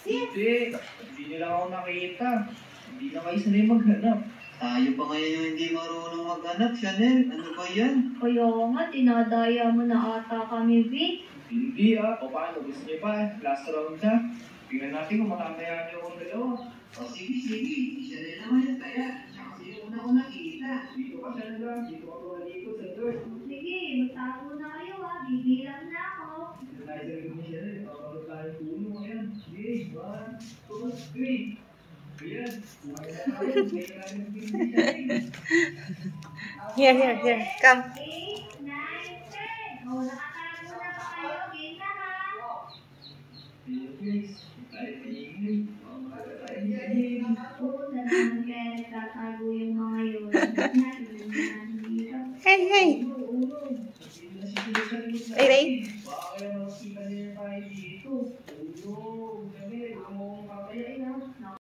Hindi nila ako nakita. Hindi na kayo sanay maghanap. Tayo pa ngayon yung hindi marunong maghanap, Chanel. Ano ba yan? Kaya nga, tinadaya mo na ata kami, Vic. Hindi O paano? Gusto niyo pa? Last round na. Tingnan natin kung matatayaan niyo akong dalawa. O sige. Chanel naman yan kaya. Tsaka sino una ko nakita. Dito ka siya lang. Dito ka pumalikot sa door. Sige, magtago na kayo ha. Bibilang na ako. Organizer ko niya rin. Paparot tayo puno. Ayan. Sige. 1, 2, 3. Ayan. Kumain na tayo. May namin pinili. Here. Come. 8, 9, 10. O, nakatago na ba kayo? Game na ha. Please. Tayo tingin. Oo, saan kaya nagtatago yung mga yun? Hey. Ray. Baka kaya makikita niyo